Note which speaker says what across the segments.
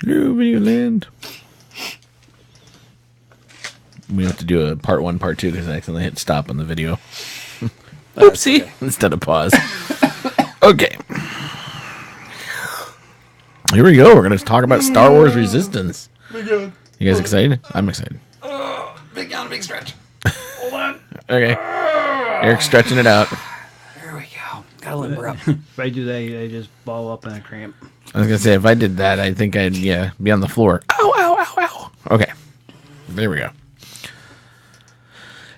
Speaker 1: Hello, Video Land. We have to do a part 1, part 2 because I accidentally hit stop on the video. Oopsie. Okay. Instead of pause. Okay. Here we go. We're going to talk about Star Wars Resistance. You guys excited? I'm excited.
Speaker 2: Big yawn, big stretch. Hold on.
Speaker 1: Okay. Eric's stretching it out.
Speaker 2: There we go. Gotta limber up.
Speaker 3: If I do that, I just ball up in a cramp.
Speaker 1: I was going to say, if I did that, I think I'd, be on the floor. Ow, ow, ow, ow. Okay. There we go.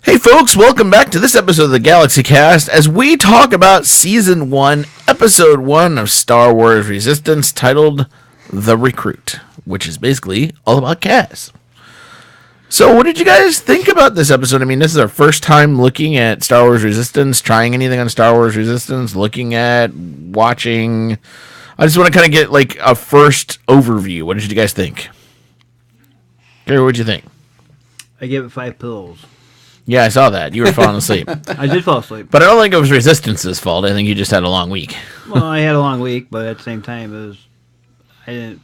Speaker 1: Hey, folks. Welcome back to this episode of the GalaxyCast as we talk about Season 1, Episode 1 of Star Wars Resistance, titled The Recruit, which is basically all about Kaz. So what did you guys think about this episode? I mean, this is our first time looking at Star Wars Resistance, trying anything on Star Wars Resistance, watching. I just want to kind of get like a first overview. What did you guys think? Gary, what did you think?
Speaker 3: I gave it 5 pillows.
Speaker 1: Yeah, I saw that. You were falling asleep.
Speaker 3: I did fall asleep.
Speaker 1: But I don't think it was Resistance's fault. I think you just had a long week.
Speaker 3: Well, I had a long week, but at the same time, I didn't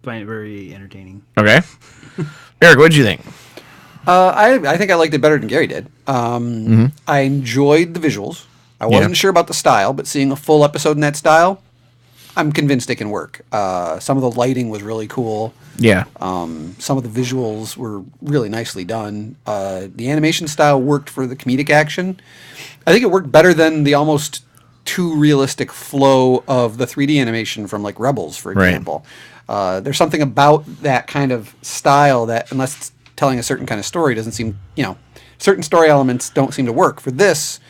Speaker 3: find it very entertaining.
Speaker 1: Okay. Eric, what did you think?
Speaker 2: I think I liked it better than Gary did. I enjoyed the visuals. I wasn't sure about the style, but seeing a full episode in that style, I'm convinced it can work. Some of the lighting was really cool.
Speaker 1: Yeah.
Speaker 2: Some of the visuals were really nicely done. The animation style worked for the comedic action. I think it worked better than the almost too realistic flow of the 3D animation from like Rebels, for example. Right. There's something about that kind of style that, unless it's telling a certain kind of story, doesn't seem, certain story elements don't seem to work. For this,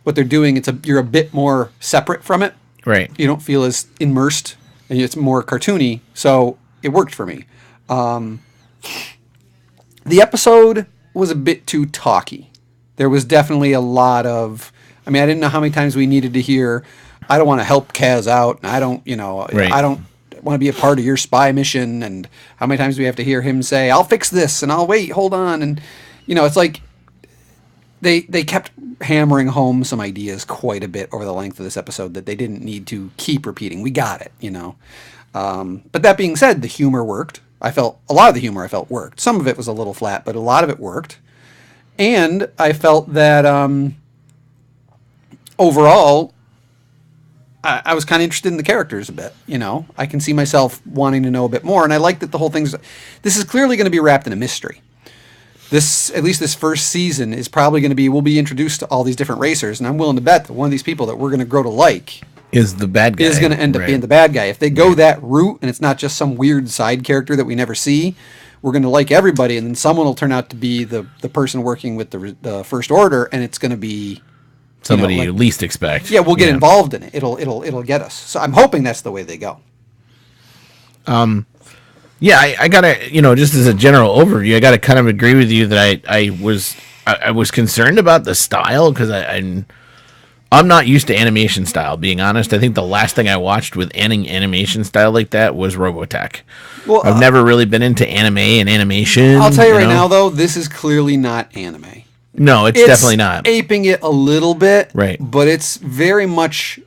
Speaker 2: what they're doing, you're a bit more separate from it.
Speaker 1: Right.
Speaker 2: You don't feel as immersed, and it's more cartoony, so it worked for me. The episode was a bit too talky. There was definitely a lot of... I didn't know how many times we needed to hear, I don't want to help Kaz out, and I don't want to be a part of your spy mission, and how many times do we have to hear him say, I'll fix this, and I'll wait, hold on, and, it's like... They kept hammering home some ideas quite a bit over the length of this episode that they didn't need to keep repeating. We got it, But that being said, the humor worked. A lot of the humor worked. Some of it was a little flat, but a lot of it worked. And I felt that overall, I was kind of interested in the characters a bit. I can see myself wanting to know a bit more. And I like that the whole thing's... This is clearly going to be wrapped in a mystery. At least this first season is probably going to be, we'll be introduced to all these different racers, and I'm willing to bet that one of these people that we're going to grow to like
Speaker 1: is the bad guy.
Speaker 2: Is going to end up being the bad guy. If they go that route, and it's not just some weird side character that we never see, we're going to like everybody, and then someone will turn out to be the person working with the First Order, and it's going to be
Speaker 1: somebody you least expect.
Speaker 2: Yeah, we'll get involved in it. It'll get us. So I'm hoping that's the way they go.
Speaker 1: Yeah, I gotta, just as a general overview, I gotta kind of agree with you that I was concerned about the style because I'm not used to animation style. Being honest, I think the last thing I watched with animation style like that was Robotech. Well, I've never really been into anime and animation.
Speaker 2: I'll tell you right now, though, this is clearly not anime.
Speaker 1: No, it's definitely not.
Speaker 2: Aping it a little bit,
Speaker 1: right?
Speaker 2: But it's very much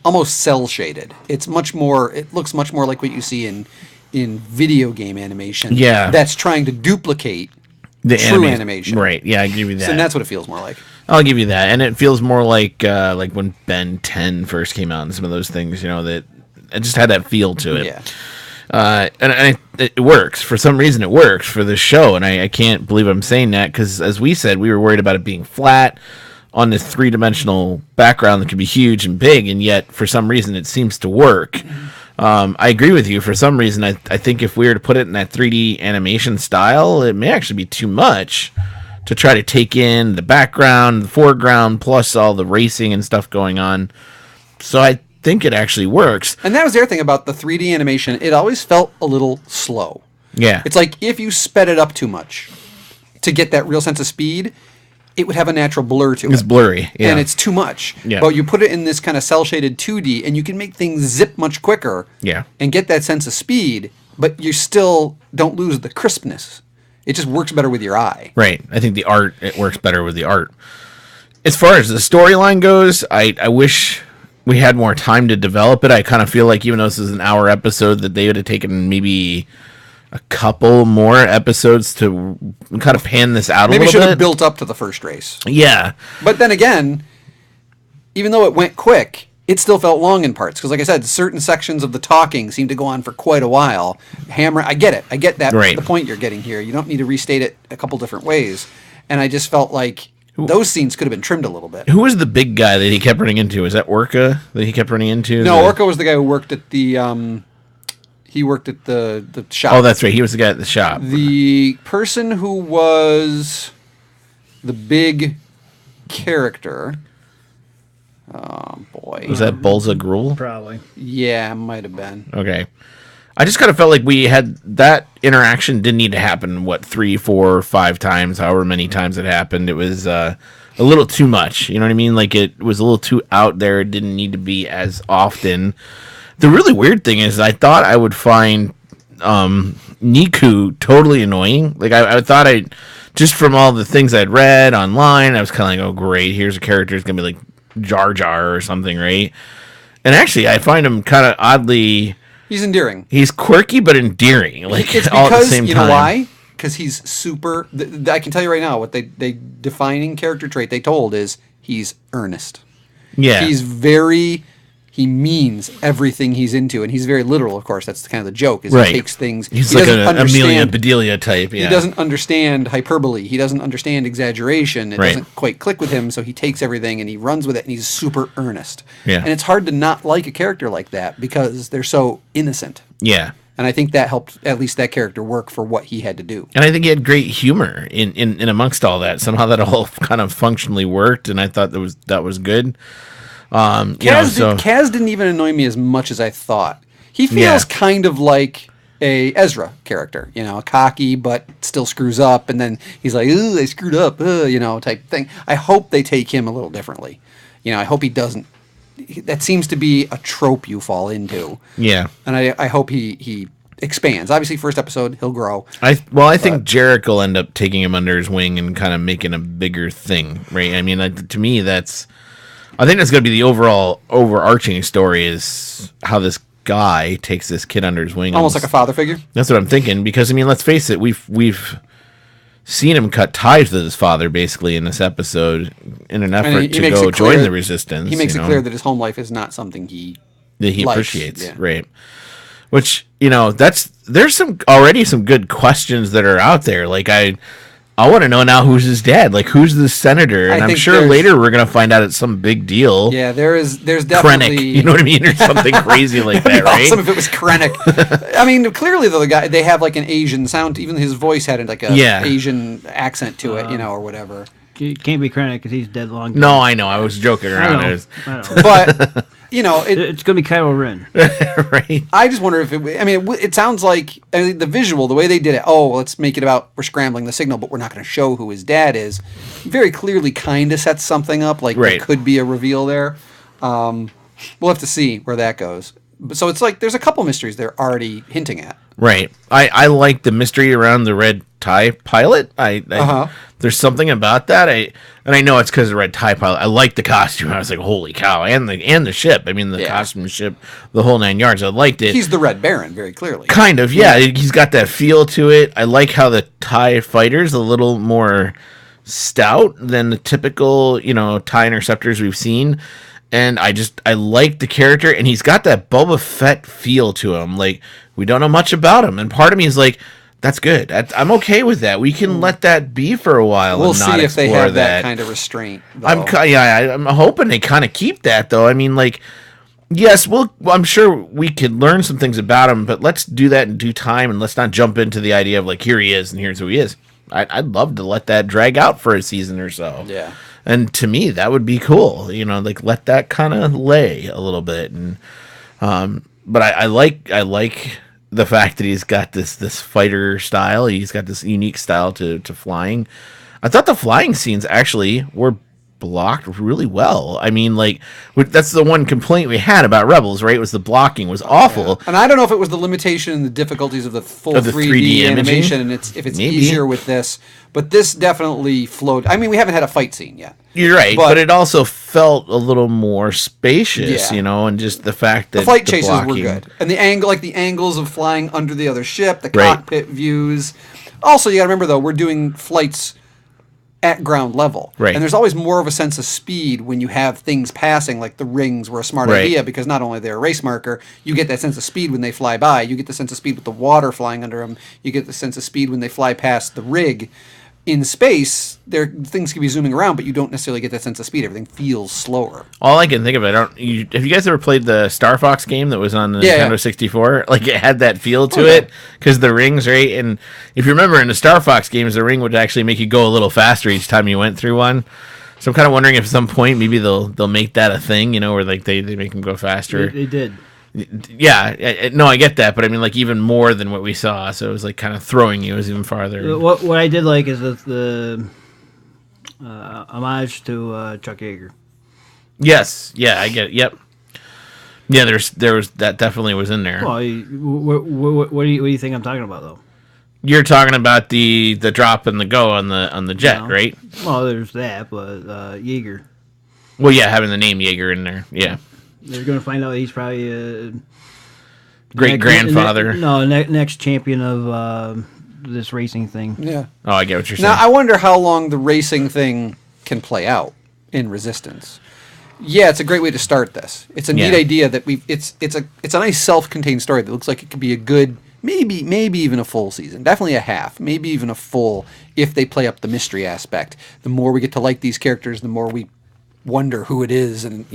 Speaker 2: almost cell shaded. It looks much more like what you see in video game animation, that's trying to duplicate the true animation.
Speaker 1: Right, yeah, I give you that.
Speaker 2: So that's what it feels more like.
Speaker 1: I'll give you that. And it feels more like when Ben 10 first came out and some of those things, that it just had that feel to it.
Speaker 2: Yeah.
Speaker 1: And it works. For some reason, it works for this show, and I can't believe I'm saying that because, as we said, we were worried about it being flat on this three-dimensional background that could be huge and big, and yet, for some reason, it seems to work. I agree with you. For some reason, I think if we were to put it in that 3D animation style, it may actually be too much to try to take in the background, the foreground, plus all the racing and stuff going on. So I think it actually works.
Speaker 2: And that was the other thing about the 3D animation. It always felt a little slow.
Speaker 1: Yeah.
Speaker 2: It's like if you sped it up too much to get that real sense of speed, it would have a natural blur to it.
Speaker 1: It's blurry, yeah.
Speaker 2: And it's too much.
Speaker 1: Yeah.
Speaker 2: But you put it in this kind of cel-shaded 2D, and you can make things zip much quicker.
Speaker 1: Yeah.
Speaker 2: And get that sense of speed, but you still don't lose the crispness. It just works better with your eye.
Speaker 1: Right. I think it works better with the art. As far as the storyline goes, I wish we had more time to develop it. I kind of feel like even though this is an hour episode, that they would have taken maybe a couple more episodes to kind of pan this out a little bit. Maybe should have
Speaker 2: built up to the first race.
Speaker 1: Yeah.
Speaker 2: But then again, even though it went quick, it still felt long in parts. Because like I said, certain sections of the talking seemed to go on for quite a while. I get it. I get that, right. The point you're getting here. You don't need to restate it a couple different ways. And I just felt like those scenes could have been trimmed a little bit.
Speaker 1: Who was the big guy that he kept running into? Was that Orca that he kept running into?
Speaker 2: No, Orca was the guy who worked at the... He worked at the shop.
Speaker 1: Oh, that's right. He was the guy at the shop.
Speaker 2: The person who was the big character. Oh, boy.
Speaker 1: Was that Bulza Gruul?
Speaker 3: Probably.
Speaker 2: Yeah, might have been.
Speaker 1: Okay. I just kind of felt like we had that interaction didn't need to happen, 3, 4, 5 times, however many times it happened. It was a little too much. You know what I mean? Like it was a little too out there. It didn't need to be as often. The really weird thing is I thought I would find Niku totally annoying. Like I thought just from all the things I'd read online, I was kind of like, oh great, here's a character who's going to be like Jar Jar or something, right? And actually I find him kind of oddly...
Speaker 2: He's endearing.
Speaker 1: He's quirky but endearing, like
Speaker 2: it's
Speaker 1: all
Speaker 2: because,
Speaker 1: at the same time.
Speaker 2: You know why? Because he's super... I can tell you right now, what they defining character trait they told is he's earnest.
Speaker 1: Yeah.
Speaker 2: He's very... He means everything he's into, and he's very literal, of course. That's kind of the joke, is
Speaker 1: right.
Speaker 2: He takes things...
Speaker 1: He's like an Amelia Bedelia type, yeah.
Speaker 2: He doesn't understand hyperbole. He doesn't understand exaggeration. It doesn't quite click with him, so he takes everything and he runs with it, and he's super earnest.
Speaker 1: Yeah.
Speaker 2: And it's hard to not like a character like that, because they're so innocent.
Speaker 1: Yeah.
Speaker 2: And I think that helped at least that character work for what he had to do.
Speaker 1: And I think he had great humor in amongst all that. Somehow that all kind of functionally worked, and I thought that was good.
Speaker 2: Kaz didn't even annoy me as much as I thought. He feels kind of like a Ezra character, cocky but still screws up, and then he's like, "Ooh, I screwed up," type thing. I hope they take him a little differently. I hope he doesn't. That seems to be a trope you fall into.
Speaker 1: Yeah,
Speaker 2: and I hope he expands. Obviously, first episode he'll grow.
Speaker 1: I think Jarek will end up taking him under his wing and kind of making a bigger thing, right? I mean, to me, I think that's going to be the overarching story, is how this guy takes this kid under his wing.
Speaker 2: Almost like a father figure?
Speaker 1: That's what I'm thinking, because, I mean, let's face it, we've seen him cut ties with his father, basically, in this episode, in an effort to go join the Resistance.
Speaker 2: He makes it clear that his home life is not something he likes.
Speaker 1: Appreciates, right. Which, there's already some good questions that are out there. Like, I want to know now who's his dad. Like, who's the senator? And I'm sure later we're going to find out it's some big deal.
Speaker 2: Yeah, there's definitely...
Speaker 1: Krennic, you know what I mean? Or something crazy like that, right?
Speaker 2: Awesome if it was Krennic. I mean, clearly, though, they have, like, an Asian sound. Even his voice had, like, Asian accent to it, or whatever.
Speaker 3: It can't be Krennic because he's dead long.
Speaker 1: No, I know. I was joking around.
Speaker 3: I know.
Speaker 2: But... it's
Speaker 3: going to be Kylo Ren.
Speaker 1: Right.
Speaker 2: I just wonder if it sounds like the visual, the way they did it. Oh, let's make it about we're scrambling the signal, but we're not going to show who his dad is. Very clearly kind of sets something up. Like there could be a reveal there. We'll have to see where that goes. So it's like there's a couple mysteries they're already hinting at.
Speaker 1: Right. I like the mystery around the red tie pilot. There's something about that. I know it's because of the red tie pilot. I like the costume. I was like, holy cow! And the ship. I mean, the costume, the ship, the whole 9 yards. I liked it.
Speaker 2: He's the Red Baron, very clearly.
Speaker 1: Kind of, yeah. He's got that feel to it. I like how the TIE fighter's a little more stout than the typical, TIE interceptors we've seen. And I like the character, and he's got that Boba Fett feel to him. Like, we don't know much about him, and part of me is like, that's good. I'm okay with that. We can let that be for a while.
Speaker 2: We'll
Speaker 1: and not
Speaker 2: see if they have
Speaker 1: that
Speaker 2: kind of restraint. Though.
Speaker 1: I'm hoping they kind of keep that, though. I mean, like, yes, I'm sure we could learn some things about him, but let's do that in due time, and let's not jump into the idea of, like, here he is, and here's who he is. I'd love to let that drag out for a season or so.
Speaker 2: Yeah.
Speaker 1: And to me, that would be cool. Like, let that kind of lay a little bit. And but I like the fact that he's got this fighter style. He's got this unique style to flying. I thought the flying scenes actually were blocked really well. I mean, like, that's the one complaint we had about Rebels, right? Was the blocking was awful.
Speaker 2: Yeah. And I don't know if it was the limitation and the difficulties of the full 3D animation, and if it's maybe easier with this, but this definitely flowed. I mean, we haven't had a fight scene yet.
Speaker 1: You're right, but it also felt a little more spacious, and just the fact that
Speaker 2: the flight chases were good, and the angles of flying under the other ship, the cockpit views. Also, you got to remember though, we're doing flights at ground level.
Speaker 1: Right.
Speaker 2: And there's always more of a sense of speed when you have things passing, like the rings were a smart idea, because not only they're a race marker, you get that sense of speed when they fly by. You get the sense of speed with the water flying under them. You get the sense of speed when they fly past the rig. In space, things can be zooming around, but you don't necessarily get that sense of speed. Everything feels slower.
Speaker 1: All I can think of, have you guys ever played the Star Fox game that was on the Nintendo 64? Like, it had that feel to it, because the rings, right? And if you remember, in the Star Fox games, the ring would actually make you go a little faster each time you went through one. So I'm kind of wondering if at some point maybe they'll make that a thing, where like they make them go faster.
Speaker 3: They did.
Speaker 1: Yeah, no, I get that, but I mean, like, even more than what we saw, so it was like kind of throwing you even farther.
Speaker 3: What I did like is the homage to Chuck Yeager.
Speaker 1: Yes, yeah, I get it. Yep. Yeah, there was that definitely was in there.
Speaker 3: Well, what do you think I'm talking about though?
Speaker 1: You're talking about the drop and the go on the jet, right?
Speaker 3: Well, there's that, but Yeager.
Speaker 1: Well, yeah, having the name Yeager in there, yeah.
Speaker 3: They're going to find out he's probably
Speaker 1: great-grandfather.
Speaker 3: Next champion of this racing thing.
Speaker 2: Yeah.
Speaker 1: Oh, I get what you're saying.
Speaker 2: Now, I wonder how long the racing thing can play out in Resistance. Yeah, it's a great way to start this. It's a neat idea that it's a nice self-contained story that looks like it could be a good, maybe even a full season. Definitely a half, maybe even a full, if they play up the mystery aspect. The more we get to like these characters, the more we wonder who it is, and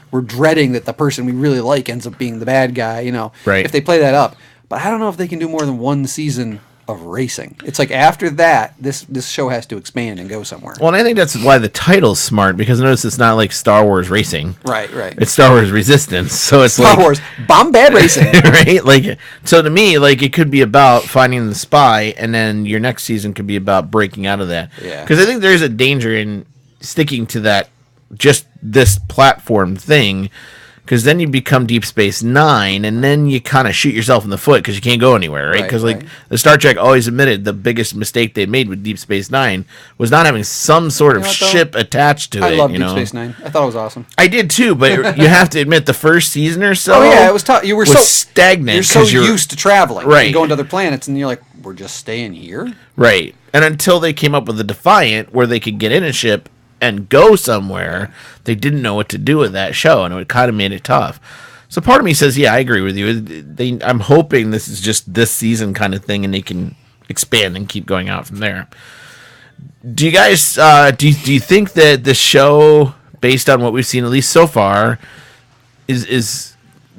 Speaker 2: we're dreading that the person we really like ends up being the bad guy,
Speaker 1: right.
Speaker 2: If they play that up. But I don't know if they can do more than one season of racing. It's like after that, this show has to expand and go somewhere.
Speaker 1: Well, and I think that's why the title's smart, because notice it's not like Star Wars Racing.
Speaker 2: Right.
Speaker 1: It's Star Wars Resistance, so it's
Speaker 2: Star Wars Bombad Racing.
Speaker 1: Right? Like, so to me, like, it could be about finding the spy, and then your next season could be about breaking out of that.
Speaker 2: Yeah.
Speaker 1: Because I think there's a danger in sticking to that, just this platform thing, because then you become Deep Space Nine, and then you kind of shoot yourself in the foot because you can't go anywhere, right? Because the Star Trek always admitted the biggest mistake they made with Deep Space Nine was not having some sort of ship attached to it.
Speaker 2: I love Deep Space Nine. I thought it was awesome.
Speaker 1: I did too, but you have to admit the first season or so.
Speaker 2: Oh yeah, it was tough. You were so
Speaker 1: stagnant.
Speaker 2: You're so used to traveling,
Speaker 1: right?
Speaker 2: And going to other planets, and you're like, we're just staying here,
Speaker 1: right? And until they came up with the Defiant, where they could get in a ship and go somewhere, they didn't know what to do with that show, and it kind of made it tough. So part of me says, yeah, I agree with you. I'm hoping this is just this season kind of thing, and they can expand and keep going out from there. Do you guys do you think that the show, based on what we've seen at least so far, is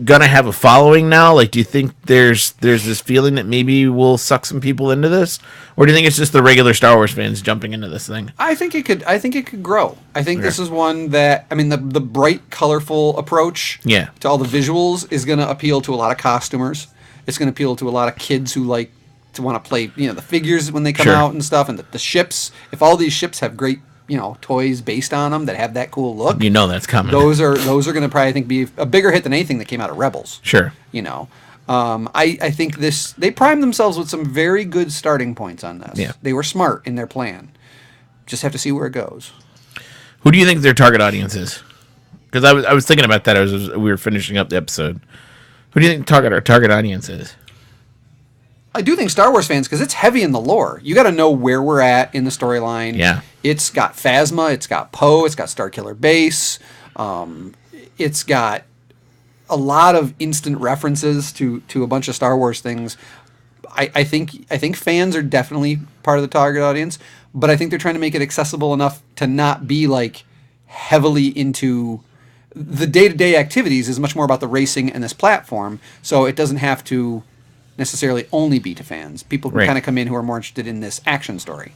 Speaker 1: gonna have a following now? Like, do you think there's this feeling that maybe we'll suck some people into this, or do you think it's just the regular Star Wars fans jumping into this thing?
Speaker 2: I think it could grow. I think this is one that, I mean, the bright, colorful approach to all the visuals is going to appeal to a lot of costumers. It's going to appeal to a lot of kids who like to want to play, the figures when they come out and stuff, and the ships. If all these ships have great, toys based on them that have that cool look,
Speaker 1: that's coming.
Speaker 2: Those are going to probably, I think, be a bigger hit than anything that came out of Rebels.
Speaker 1: Sure.
Speaker 2: I think they primed themselves with some very good starting points on this.
Speaker 1: Yeah.
Speaker 2: They were smart in their plan. Just have to see where it goes.
Speaker 1: Who do you think their target audience is? Because I was thinking about that as we were finishing up the episode. Who do you think our target audience is?
Speaker 2: I do think Star Wars fans, because it's heavy in the lore. You got to know where we're at in the storyline.
Speaker 1: Yeah.
Speaker 2: It's got Phasma, it's got Poe, it's got Starkiller Base. It's got a lot of instant references to a bunch of Star Wars things. I think fans are definitely part of the target audience, but I think they're trying to make it accessible enough to not be like heavily into the day-to-day activities. Is much more about the racing and this platform, so it doesn't have to necessarily only be to fans. People can kind of come in who are more interested in this action story.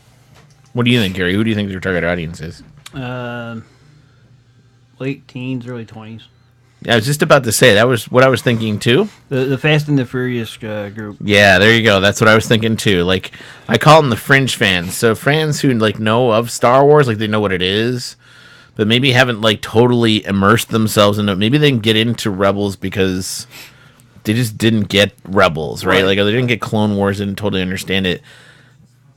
Speaker 1: What do you think, Gary? Who do you think their target audience is?
Speaker 3: Late teens, early 20s.
Speaker 1: I was just about to say, that was what I was thinking too.
Speaker 3: The Fast and the Furious group.
Speaker 1: Yeah, there you go. That's what I was thinking too. Like, I call them the fringe fans. So fans who know of Star Wars, like they know what it is, but maybe haven't like totally immersed themselves in it. Maybe they can get into Rebels because they just didn't get Rebels, right? Like they didn't get Clone Wars, didn't totally understand it.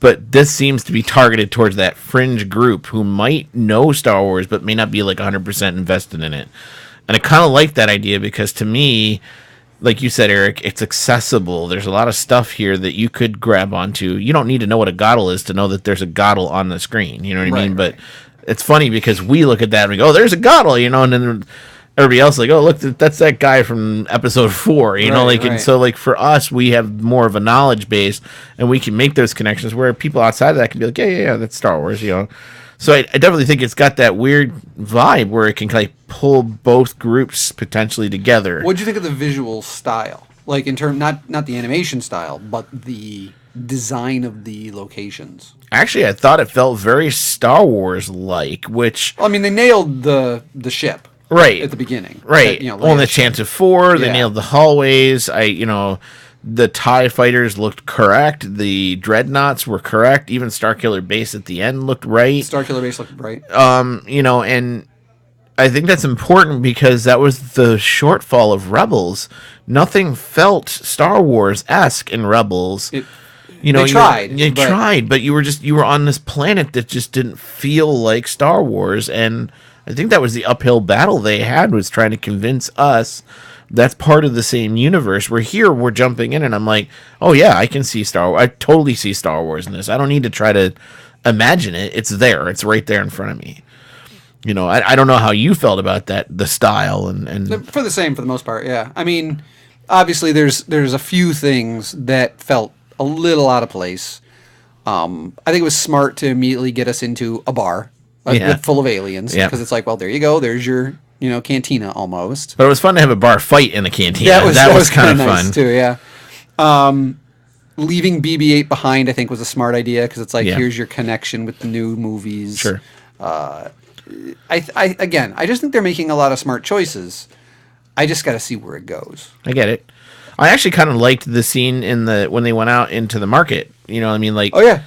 Speaker 1: But this seems to be targeted towards that fringe group who might know Star Wars but may not be like 100% invested in it. And I kind of like that idea because to me, like you said, Eric, it's accessible. There's a lot of stuff here that you could grab onto. You don't need to know what a Goddle is to know that there's a Goddle on the screen. You know what I mean? But it's funny because we look at that and we go, oh, there's a Goddle, and then everybody else like, oh, look, that's that guy from episode 4, and so like for us, we have more of a knowledge base and we can make those connections where people outside of that can be like, yeah, that's Star Wars, So I definitely think it's got that weird vibe where it can kind of pull both groups potentially together.
Speaker 2: What do you think of the visual style? Like in terms, not the animation style, but the design of the locations.
Speaker 1: Actually, I thought it felt very Star Wars like, which
Speaker 2: well, I mean, they nailed the ship.
Speaker 1: Right
Speaker 2: at the beginning,
Speaker 1: right? On the Chance of 4, they nailed the hallways. The TIE fighters looked correct. The dreadnoughts were correct. Even Starkiller Base at the end looked right.
Speaker 2: Starkiller Base looked right.
Speaker 1: And I think that's important because that was the shortfall of Rebels. Nothing felt Star Wars-esque in Rebels. They tried, but you were on this planet that just didn't feel like Star Wars, and I think that was the uphill battle they had, was trying to convince us that's part of the same universe. Where here we're jumping in and I'm like, oh yeah, I can see Star Wars. I totally see Star Wars in this. I don't need to try to imagine it. It's there. It's right there in front of me. I don't know how you felt about that, the style and
Speaker 2: for the most part. Yeah. I mean, obviously there's a few things that felt a little out of place. I think it was smart to immediately get us into a bar. Full of aliens, because it's like, well, there you go. There's your, cantina almost.
Speaker 1: But it was fun to have a bar fight in the cantina. That was kind of
Speaker 2: nice
Speaker 1: fun
Speaker 2: too. Yeah. Leaving BB-8 behind, I think, was a smart idea because it's like, here's your connection with the new movies.
Speaker 1: Sure.
Speaker 2: I just think they're making a lot of smart choices. I just got to see where it goes.
Speaker 1: I get it. I actually kind of liked the scene when they went out into the market. You know what I mean? Like,
Speaker 2: oh yeah.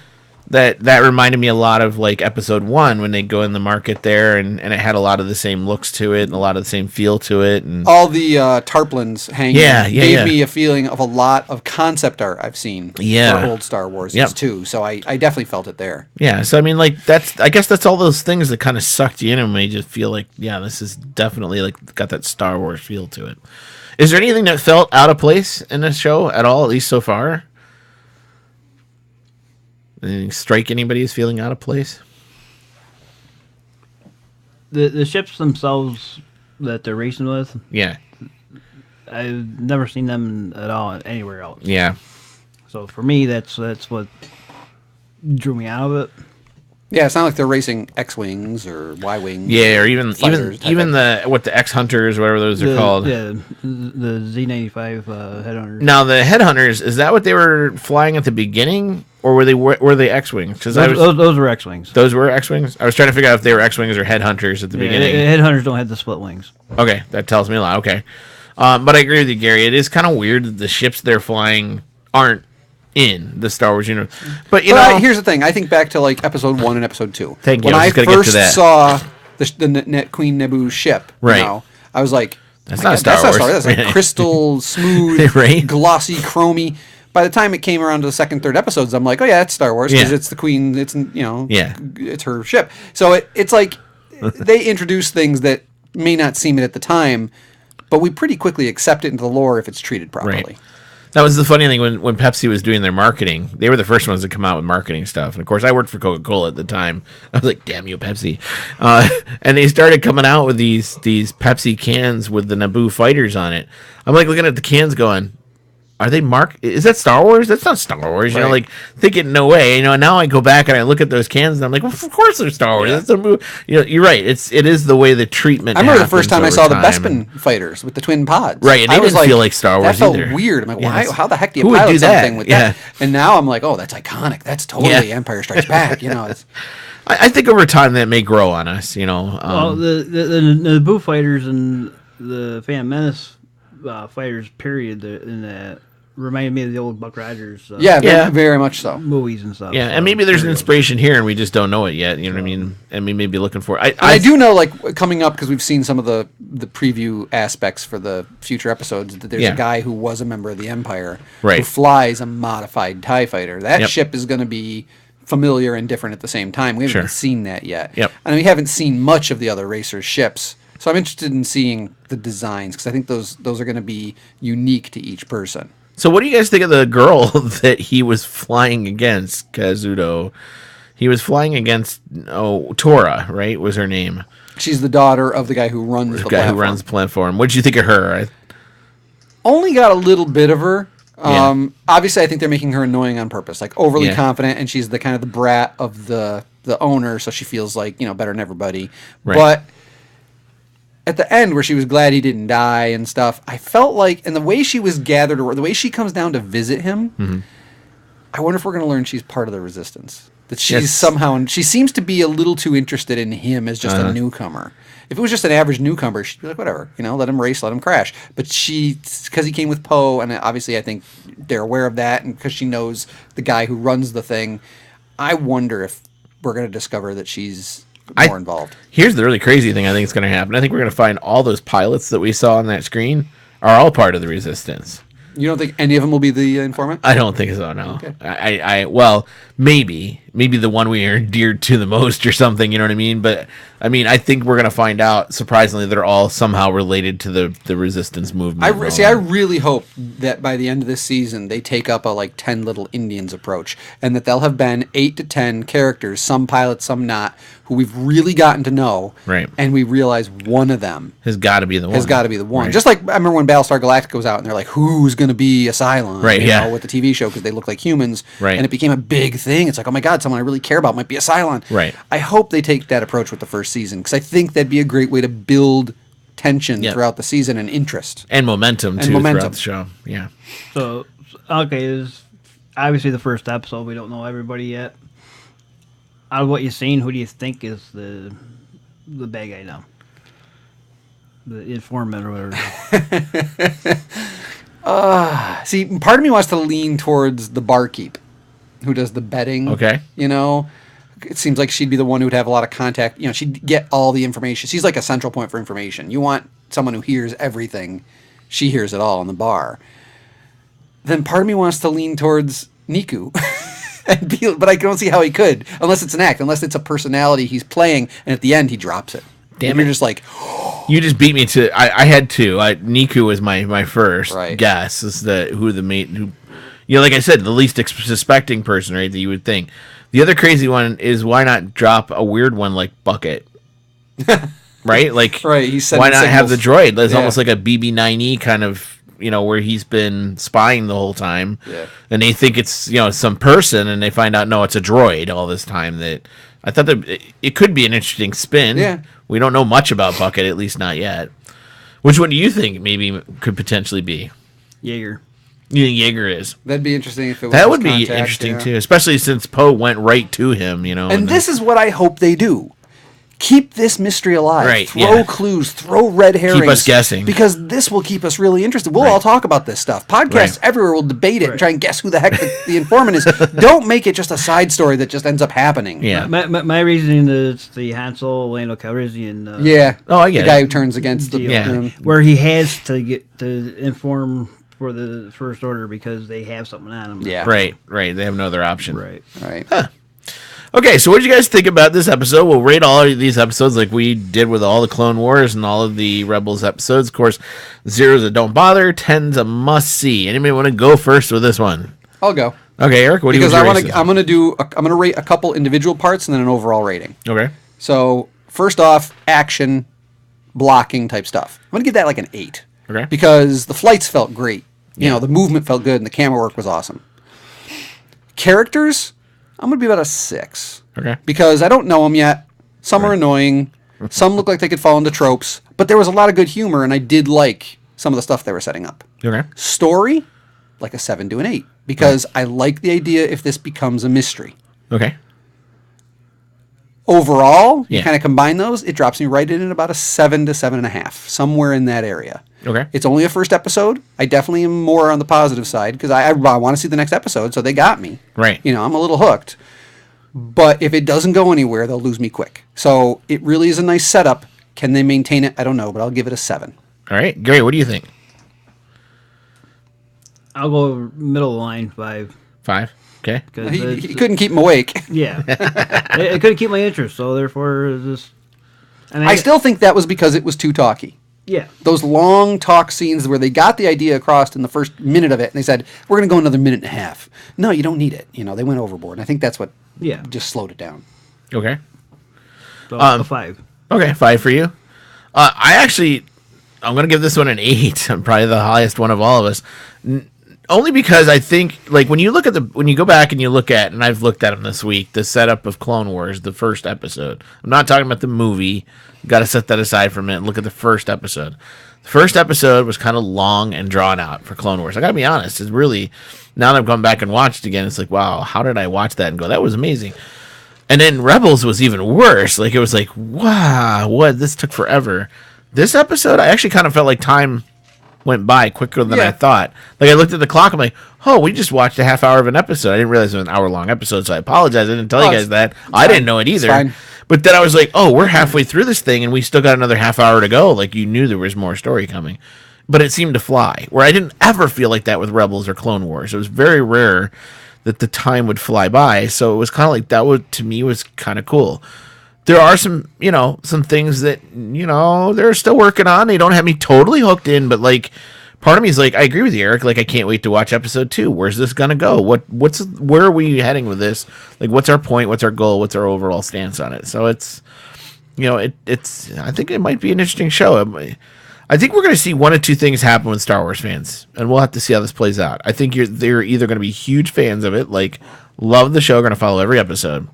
Speaker 1: That reminded me a lot of like episode 1 when they go in the market there, and it had a lot of the same looks to it and a lot of the same feel to it, and
Speaker 2: all the tarpaulins hanging gave me a feeling of a lot of concept art I've seen for old Star Wars too. So I definitely felt it there.
Speaker 1: Yeah, so I mean, like I guess that's all those things that kind of sucked you in and made you feel like, yeah, this is definitely like got that Star Wars feel to it. Is there anything that felt out of place in this show at all, at least so far? Anything strike anybody as feeling out of place?
Speaker 3: The ships themselves that they're racing with.
Speaker 1: Yeah.
Speaker 3: I've never seen them at all anywhere else.
Speaker 1: Yeah.
Speaker 3: So for me, that's what drew me out of it.
Speaker 2: Yeah, it's not like they're racing X-wings or Y-wings.
Speaker 1: Yeah, or even the X-Hunters, whatever those are called.
Speaker 3: Yeah, the Z-95 Headhunters.
Speaker 1: Now, the Headhunters, is that what they were flying at the beginning, or were they X-Wings?
Speaker 3: Those were X-Wings.
Speaker 1: Those were X-Wings? I was trying to figure out if they were X-Wings or Headhunters at the beginning.
Speaker 3: Headhunters don't have the split wings.
Speaker 1: Okay, that tells me a lot. Okay. But I agree with you, Gary. It is kind of weird that the ships they're flying aren't in the Star Wars universe. But
Speaker 2: here's the thing. I think back to like episode 1 and episode 2.
Speaker 1: Thank you.
Speaker 2: When I first saw the Queen Naboo ship, I was like,
Speaker 1: that's not Star Wars.
Speaker 2: That's like crystal smooth, glossy, chromy. By the time it came around to the second, third episodes, I'm like, oh yeah, it's Star Wars because it's the Queen. It's it's her ship. So it's like they introduce things that may not seem it at the time, but we pretty quickly accept it into the lore if it's treated properly.
Speaker 1: Right. That was the funny thing when Pepsi was doing their marketing. They were the first ones to come out with marketing stuff. And, of course, I worked for Coca-Cola at the time. I was like, damn you, Pepsi. And they started coming out with these Pepsi cans with the Naboo fighters on it. I'm, like, looking at the cans going, are they is that Star Wars? That's not Star Wars. You know, like, thinking, no way. And now I go back and I look at those cans and I'm like, well, of course they're Star Wars. That's a movie. You're right. It is the way the treatment.
Speaker 2: I remember the first time I saw the Bespin fighters with the twin pods.
Speaker 1: Right, and they didn't feel like Star Wars either.
Speaker 2: That felt weird. I'm like, how the heck do you pilot something with that? And now I'm like, oh, that's iconic. That's totally Empire Strikes Back.
Speaker 1: I think over time that may grow on us.
Speaker 3: Well, the Naboo fighters and the Phantom Menace fighters, period, in that reminded me of the old Buck Rogers.
Speaker 2: Yeah, very much so.
Speaker 3: Movies and stuff.
Speaker 1: Yeah, and maybe there's an inspiration here, and we just don't know it yet. You know what I mean? And we may be looking for it.
Speaker 2: I do know, like, coming up, because we've seen some of the preview aspects for the future episodes, that there's a guy who was a member of the Empire who flies a modified TIE fighter. That ship is going to be familiar and different at the same time. We haven't seen that yet. And we haven't seen much of the other racers' ships. So I'm interested in seeing the designs, because I think those are going to be unique to each person.
Speaker 1: So what do you guys think of the girl that he was flying against, Kazuto? He was flying against Tora, right? Was her name?
Speaker 2: She's the daughter of the guy who runs the platform.
Speaker 1: Who runs the platform. What did you think of her?
Speaker 2: Only got a little bit of her. Obviously, I think they're making her annoying on purpose, like overly confident, and she's the kind of the brat of the owner, so she feels like, better than everybody. Right. But at the end, where she was glad he didn't die and stuff, I felt like, and the way she was gathered, or the way she comes down to visit him, I wonder if we're going to learn she's part of the Resistance. That she's somehow, she seems to be a little too interested in him as just a newcomer. If it was just an average newcomer, she'd be like, whatever, let him race, let him crash. But because he came with Poe, and obviously I think they're aware of that, and because she knows the guy who runs the thing, I wonder if we're going to discover that she's more involved.
Speaker 1: Here's the really crazy thing I think is going to happen. I think we're going to find all those pilots that we saw on that screen are all part of the Resistance.
Speaker 2: You don't think any of them will be the informant?
Speaker 1: I don't think so, no.
Speaker 2: Okay.
Speaker 1: Well, maybe the one we are endeared to the most or something, you know what I mean? But, I think we're going to find out, surprisingly, they're all somehow related to the Resistance movement.
Speaker 2: I really hope that by the end of this season, they take up a, 10 Little Indians approach, and that they'll have been 8 to 10 characters, some pilots, some not, who we've really gotten to know,
Speaker 1: right?
Speaker 2: And we realize one of them
Speaker 1: has got to be the one.
Speaker 2: Right. Just like I remember when Battlestar Galactica was out, and they're like, "Who's going to be a Cylon?"
Speaker 1: Right?
Speaker 2: With the TV show, because they look like humans,
Speaker 1: right?
Speaker 2: And it became a big thing. It's like, oh my god, someone I really care about might be a Cylon,
Speaker 1: right?
Speaker 2: I hope they take that approach with the first season, because I think that'd be a great way to build tension throughout the season and interest
Speaker 1: and momentum throughout the show. Yeah.
Speaker 3: So is obviously the first episode. We don't know everybody yet. Out of what you've seen, who do you think is the bad guy now? The informant or whatever.
Speaker 2: See, part of me wants to lean towards the barkeep, who does the betting.
Speaker 1: Okay.
Speaker 2: It seems like she'd be the one who would have a lot of contact. She'd get all the information. She's like a central point for information. You want someone who hears everything. She hears it all in the bar. Then part of me wants to lean towards Niku. But I don't see how he could, unless it's an act, unless it's a personality he's playing, and at the end he drops it.
Speaker 1: Damn
Speaker 2: it! You're just like,
Speaker 1: you just beat me to. I had two. Niku was my first guess. Is who the mate who, like I said, the least suspecting person, right? That you would think. The other crazy one is, why not drop a weird one like Bucket, right? Like,
Speaker 2: right?
Speaker 1: Why not have the droid? That's almost like a BB-9E kind of. Where he's been spying the whole time, and they think it's some person, and they find out no, it's a droid all this time. That I thought that it could be an interesting spin.
Speaker 2: Yeah,
Speaker 1: we don't know much about Bucket, at least not yet. Which one do you think maybe could potentially be?
Speaker 3: Yeager.
Speaker 1: You think Yeager is?
Speaker 2: That'd be interesting if it was.
Speaker 1: That would be interesting too, especially since Poe went right to him.
Speaker 2: And this is what I hope they do. Keep this mystery alive.
Speaker 1: Right,
Speaker 2: throw clues, throw red herrings.
Speaker 1: Keep us guessing.
Speaker 2: Because this will keep us really interested. We'll all talk about this stuff. Podcasts everywhere will debate it and try and guess who the heck the informant is. Don't make it just a side story that just ends up happening.
Speaker 3: Yeah. My reasoning is the Hansel, Lando Calrissian.
Speaker 2: Oh, I get the guy who turns against the...
Speaker 3: where he has to get to inform for the First Order because they have something on him.
Speaker 2: Yeah.
Speaker 1: Right. They have no other option.
Speaker 2: Right.
Speaker 1: Huh. Okay, so what did you guys think about this episode? We'll rate all of these episodes like we did with all the Clone Wars and all of the Rebels episodes. Of course, 0's a don't bother, 10's a must see. Anybody want to go first with this one?
Speaker 2: I'll go.
Speaker 1: Okay, Eric, what do you think?
Speaker 2: Because I'm going to rate a couple individual parts and then an overall rating.
Speaker 1: Okay.
Speaker 2: So, first off, action, blocking type stuff. I'm going to give that like an 8.
Speaker 1: Okay.
Speaker 2: Because the flights felt great. The movement felt good and the camera work was awesome. Characters, I'm going to be about a 6.
Speaker 1: Okay.
Speaker 2: Because I don't know them yet. Some are annoying. Some look like they could fall into tropes. But there was a lot of good humor, and I did like some of the stuff they were setting up.
Speaker 1: Okay.
Speaker 2: Story, like a 7 to an 8. Because I like the idea if this becomes a mystery.
Speaker 1: Okay.
Speaker 2: Overall, you kind of combine those, it drops me right in at about a 7 to 7.5. Somewhere in that area.
Speaker 1: Okay.
Speaker 2: It's only a first episode. I definitely am more on the positive side because I want to see the next episode, so they got me.
Speaker 1: Right.
Speaker 2: I'm a little hooked. But if it doesn't go anywhere, they'll lose me quick. So it really is a nice setup. Can they maintain it? I don't know, but I'll give it a 7.
Speaker 1: All right. Gary, what do you think?
Speaker 3: I'll go middle of the line 5.
Speaker 1: 5. Okay.
Speaker 2: He couldn't keep him awake.
Speaker 3: Yeah. it couldn't keep my interest, so therefore just...
Speaker 2: I still think that was because it was too talky.
Speaker 3: Yeah.
Speaker 2: Those long talk scenes where they got the idea across in the first minute of it, and they said, we're going to go another minute and a half. No, you don't need it. They went overboard. And I think that's what just slowed it down.
Speaker 1: Okay.
Speaker 3: So a 5.
Speaker 1: Okay, 5 for you. I'm going to give this one an 8. I'm probably the highest one of all of us. Only because I think, like, when you go back and you look at, and I've looked at them this week, the setup of Clone Wars, the first episode. I'm not talking about the movie. Got to set that aside for a minute and look at the first episode. The first episode was kind of long and drawn out for Clone Wars. I got to be honest. It's really, now that I've gone back and watched it again, it's like, wow, how did I watch that and go, that was amazing. And then Rebels was even worse. Like, it was like, wow, this took forever. This episode, I actually kind of felt like time went by quicker than I thought. Like, I looked at the clock, I'm like, oh, we just watched a half hour of an episode. I didn't realize it was an hour-long episode, so I apologize. I didn't tell you guys that. I didn't know it either. But then I was like, oh, we're halfway through this thing, and we still got another half hour to go. Like, you knew there was more story coming. But it seemed to fly, where I didn't ever feel like that with Rebels or Clone Wars. It was very rare that the time would fly by, so it was kind of like, to me, was kind of cool. There are some things that, they're still working on. They don't have me totally hooked in, but, like, part of me is like, I agree with you, Eric. Like, I can't wait to watch episode 2. Where's this gonna go? Where are we heading with this? Like, what's our point? What's our goal? What's our overall stance on it? So it's, I think it might be an interesting show. I think we're going to see one of two things happen with Star Wars fans, and we'll have to see how this plays out. I think they're either going to be huge fans of it, like, love the show, going to follow every episode,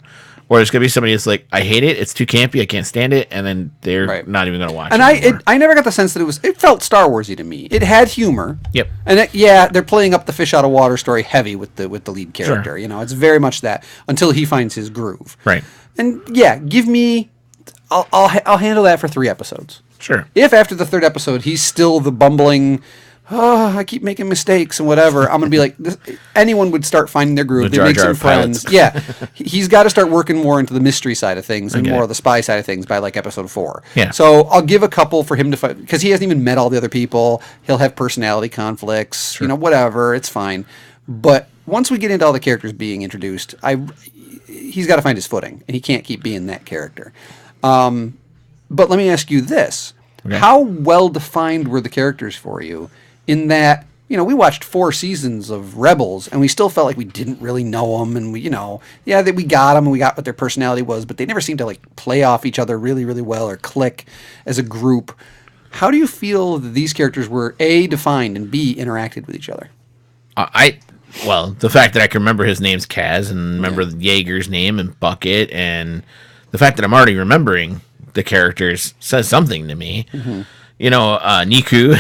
Speaker 1: or there's going to be somebody that's like, I hate it, it's too campy, I can't stand it, and then they're not even going to watch it anymore.
Speaker 2: I never got the sense that it felt Star Warsy to me. It had humor.
Speaker 1: Yep.
Speaker 2: And they're playing up the fish out of water story heavy with the lead character. Sure. It's very much that until he finds his groove.
Speaker 1: Right.
Speaker 2: And give me, I'll handle that for 3 episodes.
Speaker 1: Sure.
Speaker 2: If after the 3rd episode he's still the bumbling, I keep making mistakes and whatever, I'm going to be like, anyone would start finding their groove. They make some friends. Yeah. He's got to start working more into the mystery side of things and more of the spy side of things by, like, episode 4.
Speaker 1: Yeah.
Speaker 2: So I'll give a couple for him to find, because he hasn't even met all the other people. He'll have personality conflicts, whatever. It's fine. But once we get into all the characters being introduced, he's got to find his footing, and he can't keep being that character. But let me ask you this. Okay. How well-defined were the characters for you in that, we watched 4 seasons of Rebels, and we still felt like we didn't really know them, and we got them, and we got what their personality was, but they never seemed to, like, play off each other really, really well or click as a group. How do you feel that these characters were, A, defined, and B, interacted with each other?
Speaker 1: Well, the fact that I can remember his name's Kaz, and remember Yeager's name, and Bucket, and the fact that I'm already remembering the characters says something to me. Mm-hmm. Niku,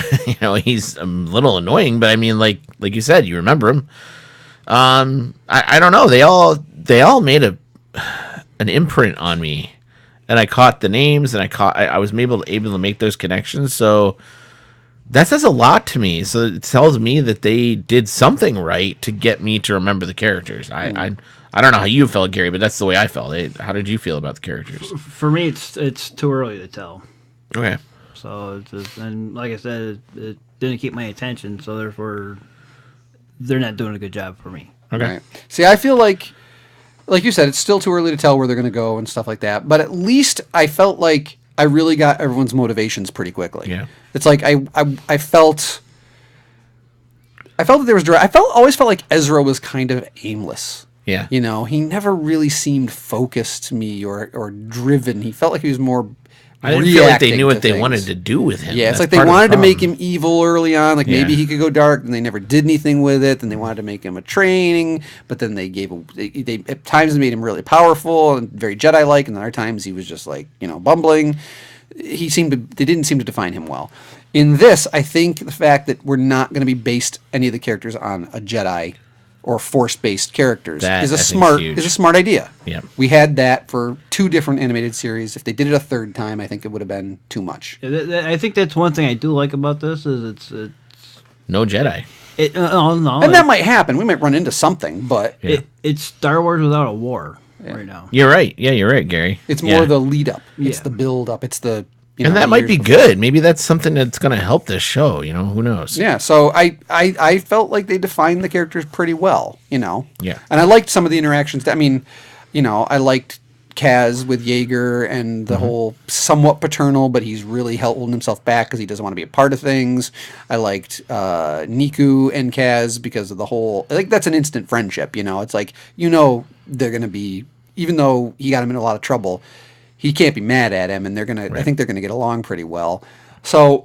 Speaker 1: he's a little annoying, but I mean, like you said, you remember him. I don't know. They all made an imprint on me, and I caught the names, and I was able to make those connections. So that says a lot to me. So it tells me that they did something right to get me to remember the characters. I don't know how you felt, Gary, but that's the way I felt. How did you feel about the characters?
Speaker 3: For me, it's too early to tell.
Speaker 1: Okay.
Speaker 3: So, and like I said, it didn't keep my attention, so therefore, they're not doing a good job for me.
Speaker 1: Okay.
Speaker 2: Right. See, I feel like you said, it's still too early to tell where they're going to go and stuff like that. But at least I felt like I really got everyone's motivations pretty quickly.
Speaker 1: Yeah.
Speaker 2: It's like I felt that there was always felt like Ezra was kind of aimless.
Speaker 1: Yeah.
Speaker 2: He never really seemed focused to me or driven. He felt like he was more
Speaker 1: I didn't feel like they knew what they wanted to do with him.
Speaker 2: Yeah, it's like they wanted to make him evil early on. Like maybe he could go dark, and they never did anything with it. Then they wanted to make him a training, but then they at times they made him really powerful and very Jedi-like, and other times he was just like bumbling. They didn't seem to define him well. In this, I think the fact that we're not going to be based any of the characters on a Jedi or Force-based characters
Speaker 1: That,
Speaker 2: is
Speaker 1: I
Speaker 2: a
Speaker 1: think, is huge.
Speaker 2: smart idea.
Speaker 1: Yeah.
Speaker 2: We had that for 2 different animated series. If they did it a third time, I think it would have been too much.
Speaker 3: I think that's one thing I do like about this is it's
Speaker 1: No Jedi.
Speaker 3: no,
Speaker 2: And that might happen. We might run into something, but
Speaker 3: it's Star Wars without a war right now.
Speaker 1: You're right. Yeah, you're right, Gary.
Speaker 2: it's more the lead up. It's
Speaker 3: Yeah.
Speaker 2: the build up. It's the
Speaker 1: And that might be good. Maybe that's something that's going to help this show. Who knows?
Speaker 2: Yeah, so I felt like they defined the characters pretty well,
Speaker 1: Yeah.
Speaker 2: And I liked some of the interactions. I mean, I liked Kaz with Jaeger and the whole somewhat paternal, but he's really holding himself back because he doesn't want to be a part of things. I liked Niku and Kaz because of the whole, that's an instant friendship, It's like, they're going to be, even though he got him in a lot of trouble, he can't be mad at him, and I think they're gonna get along pretty well. So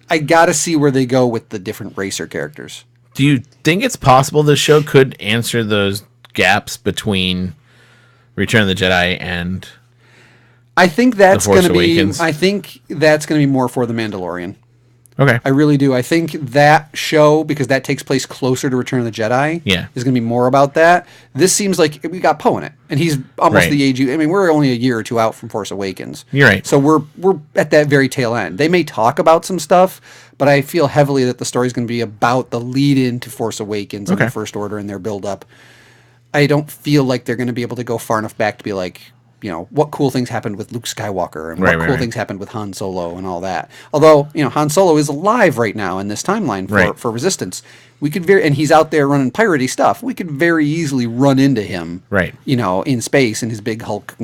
Speaker 2: I gotta see where they go with the different racer characters.
Speaker 1: Do you think it's possible this show could answer those gaps between Return of the Jedi and
Speaker 2: I think that's
Speaker 1: The Force
Speaker 2: gonna be.
Speaker 1: Awakens?
Speaker 2: I think that's gonna be more for the Mandalorian.
Speaker 1: Okay.
Speaker 2: I really do. I think that show, because that takes place closer to Return of the Jedi, is going to be more about that. This seems like we got Poe in it, and he's almost the age. I mean, we're only a year or 2 out from Force Awakens.
Speaker 1: You're right.
Speaker 2: So we're at that very tail end. They may talk about some stuff, but I feel heavily that the story's going to be about the lead into Force Awakens and the First Order and their build up. I don't feel like they're going to be able to go far enough back to be like, what cool things happened with Luke Skywalker and what cool things happened with Han Solo and all that. Although, Han Solo is alive right now in this timeline for Resistance. We could and he's out there running piratey stuff. We could very easily run into him, in space in his big Hulk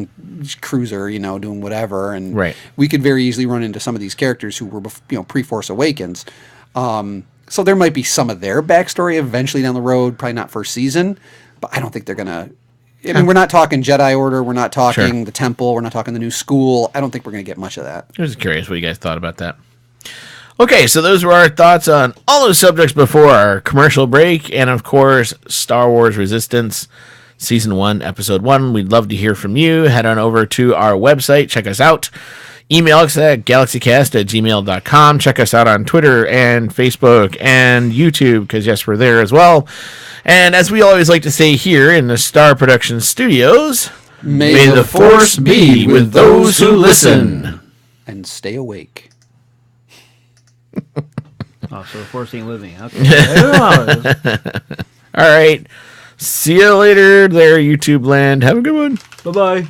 Speaker 2: cruiser, doing whatever. And we could very easily run into some of these characters who were, pre-Force Awakens. So there might be some of their backstory eventually down the road, probably not first season, but I don't think they're going to. I mean, we're not talking Jedi Order. We're not talking the Temple. We're not talking the new school. I don't think we're going to get much of that.
Speaker 1: I was curious what you guys thought about that. Okay, so those were our thoughts on all those subjects before our commercial break. And, of course, Star Wars Resistance, Season 1, Episode 1. We'd love to hear from you. Head on over to our website. Check us out. Email us at galaxycast@gmail.com. Check us out on Twitter and Facebook and YouTube, because, yes, we're there as well. And as we always like to say here in the Star Production Studios, may the Force be with those who listen.
Speaker 2: And stay awake.
Speaker 3: So the Force ain't with me. Okay.
Speaker 1: All right. See you later there, YouTube land. Have a good one.
Speaker 3: Bye-bye.